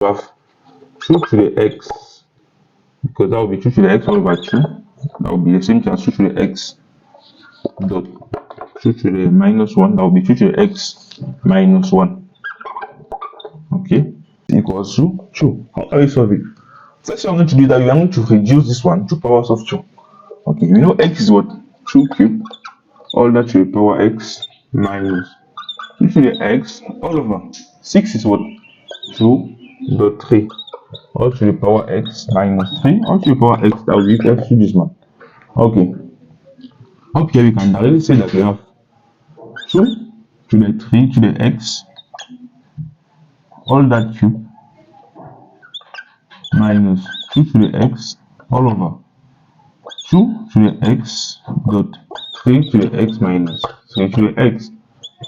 have 2 to the x, because that will be 2 to the x all over 2. That will be the same thing as 2 to the x dot 2 to the minus 1. That will be 2 to the x minus 1. Okay, equals to 2. How are we solve it? First thing I'm going to do is that we are going to reduce this one to powers of 2. Okay, we know x is what? 2 cubed all that to the power x minus 2 to the x all over 6 is what? 2 dot 3 all to the power x minus 3 all to the power x, that will be equal to this one. Okay, up here we can directly say that we have 2 to the 3 to the x all that cube minus 2 to the x all over 2 to the x dot 3 to the x minus 3 to the x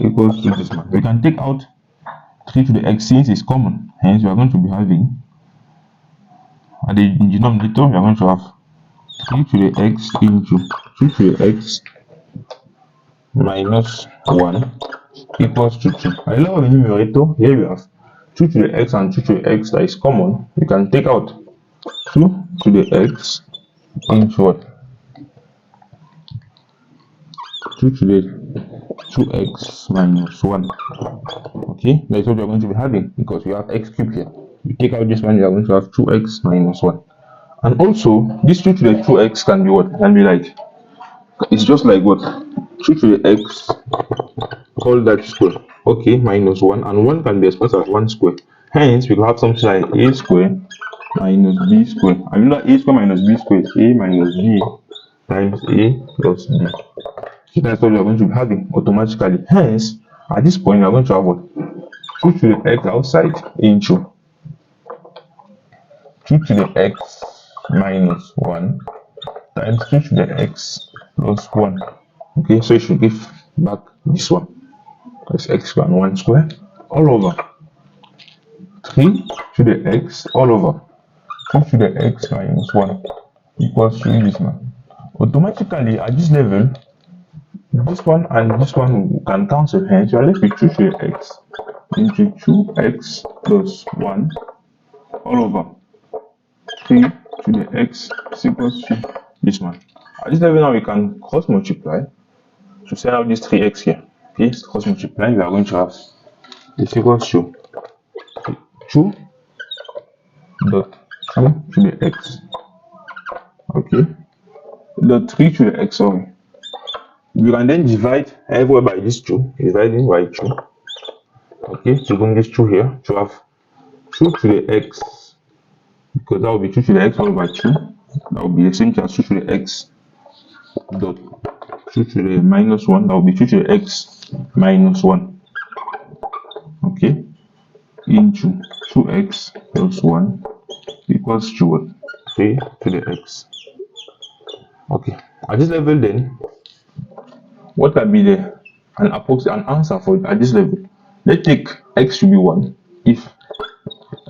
equals to this one. We can take out 3 to the x since it's common, hence we are going to be having at the denominator we are going to have 3 to the x into 2 to the x minus 1 equals to 2. At the level of the numerator, here we have 2 to the x and 2 to the x that is common. We can take out 2 to the x into what? 2 to the 2x minus 1. Okay, that's what we are going to be having because we have x cubed here. We take out this one, we are going to have 2x minus 1. And also, this 2 to the 2x can be what? Can be like, it's just like what? 2 to the x all that square. Okay, minus 1, and 1 can be expressed as 1 square. Hence, we will have something like a square minus b square. And remember, a square minus b square is a minus b times a plus b. So that's what we are going to be having automatically. Hence, at this point, we are going to have what? 2 to the x outside into 2 to the x minus 1 times 2 to the x plus 1. Okay, so you should give back this one. That's x square and 1 square all over 3 to the x all over 2 to the x minus 1 equals to this one. Automatically, at this level, this one and this one can cancel, hence you are left with 2 to the x into 2x plus 1 all over 3 to the x is equals to this one. At this level now we can cross multiply to send out this 3x here. Okay, cross multiply, we are going to have this equals to 2 dot 2 to the x. Okay, dot 3 to the x, sorry. We can then divide everywhere by this 2, dividing by 2. Okay, to bring this 2 here to have 2 to the x, because that will be 2 to the x all over 2. That will be the same thing as 2 to the x dot 2 to the minus 1. That will be 2 to the x minus 1. Okay, into 2x plus 1 equals to what? 3 to the x. Okay, at this level then, what can be the an answer for it at this level? Let's take x to be 1. If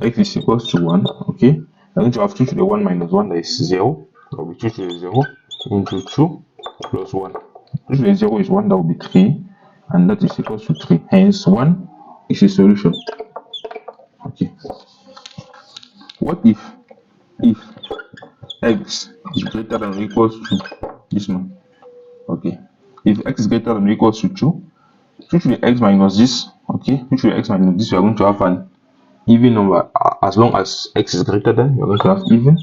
x is equals to 1, okay, I'm going to have 2 to the 1 minus 1, that is 0. That will be 2 to the 0 into 2 plus 1. 2 to the 0 is 1, that will be 3, and that is equals to 3. Hence, 1 is a solution. Okay. What if x is greater than or equals to this one? Okay. If x is greater than or equals to 2, 2 to the x minus this, okay, 2 to the x minus this, we are going to have an even number. As long as x is greater than, we are going to have even.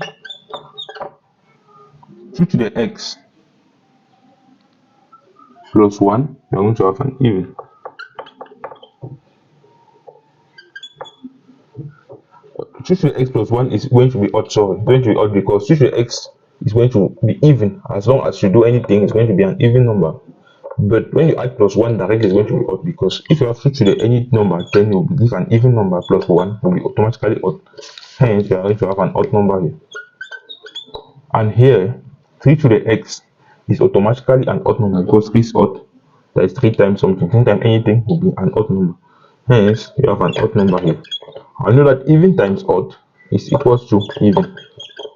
2 to the x plus 1, we are going to have an even. 2 to the x plus 1 is going to be odd, sorry, going to be odd because 2 to the x is going to be even. As long as you do anything, it's going to be an even number. But when you add plus 1 directly, it's going to be odd, because if you have 2 to the any number, then you will give an even number plus 1 will be automatically odd. Hence, you are going to have an odd number here. And here, 3 to the x is automatically an odd number because 3 is odd. That is 3 times something. 3 times anything will be an odd number. Hence, you have an odd number here. I know that even times odd is equals to even.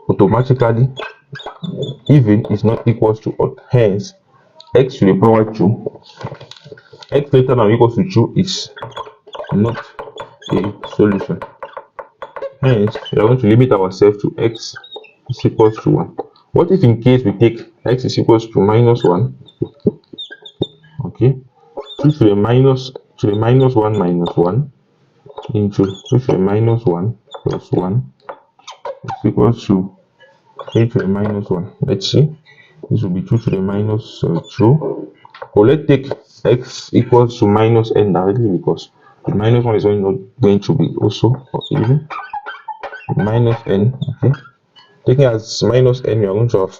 Automatically, even is not equals to odd. Hence, x to the power 2, x greater than or equals to 2 is not a solution. Hence, we are going to limit ourselves to x is equals to 1. What if in case we take x is equals to minus 1? Okay, 2 to the minus 1 minus 1 into 2 to the minus 1 plus 1 is equals to 3 to the minus 1. Let's see. This will be 2 to the minus 2. Well, let's take x equals to minus n directly, because the minus 1 is not going to be also even. Minus n, okay. Taking as minus n, we are going to have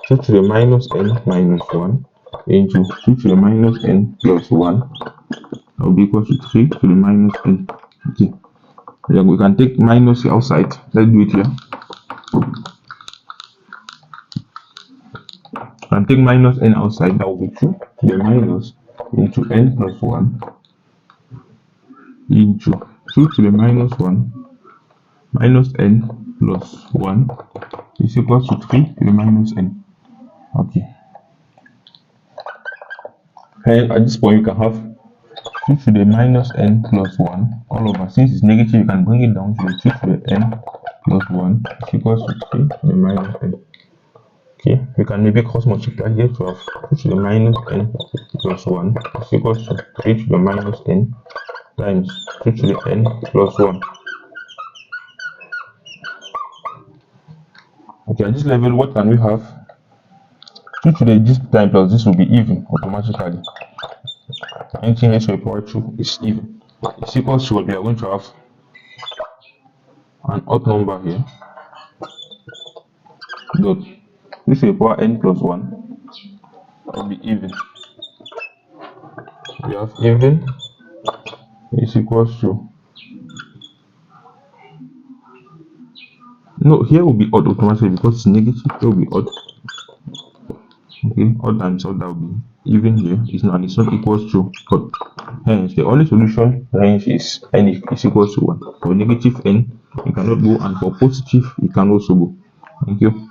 2 to the minus n minus 1 into 2 to the minus n plus 1. That will be equal to 3 to the minus n. Okay. Then we can take minus outside. Let's do it here. And take minus n outside, that will be 2 to the minus into n plus 1 into 2 to the minus 1 minus n plus 1 is equals to 3 to the minus n. Okay. And at this point, you can have 2 to the minus n plus 1 all over. Since it's negative, you can bring it down to the 2 to the n plus 1 is equals to 3 to the minus n. Okay, we can maybe cross multiply here to have 2 to the minus n plus 1 is equals to 3 to the minus n times 2 to the n plus 1. Okay, at this level, what can we have? 2 to the this time plus this will be even automatically. Anything raised to the power 2 is even. It's equals to what we are going to have an odd number here. Dot this to the power n plus 1 will be even. We have even is equals to, no, here will be odd automatically because it's negative. It will be odd. Okay, odd times odd, that will be even here. It's not equals to odd. Hence, the only solution range is n is equals to 1. For negative n, you cannot go, and for positive, you can also go. Thank you.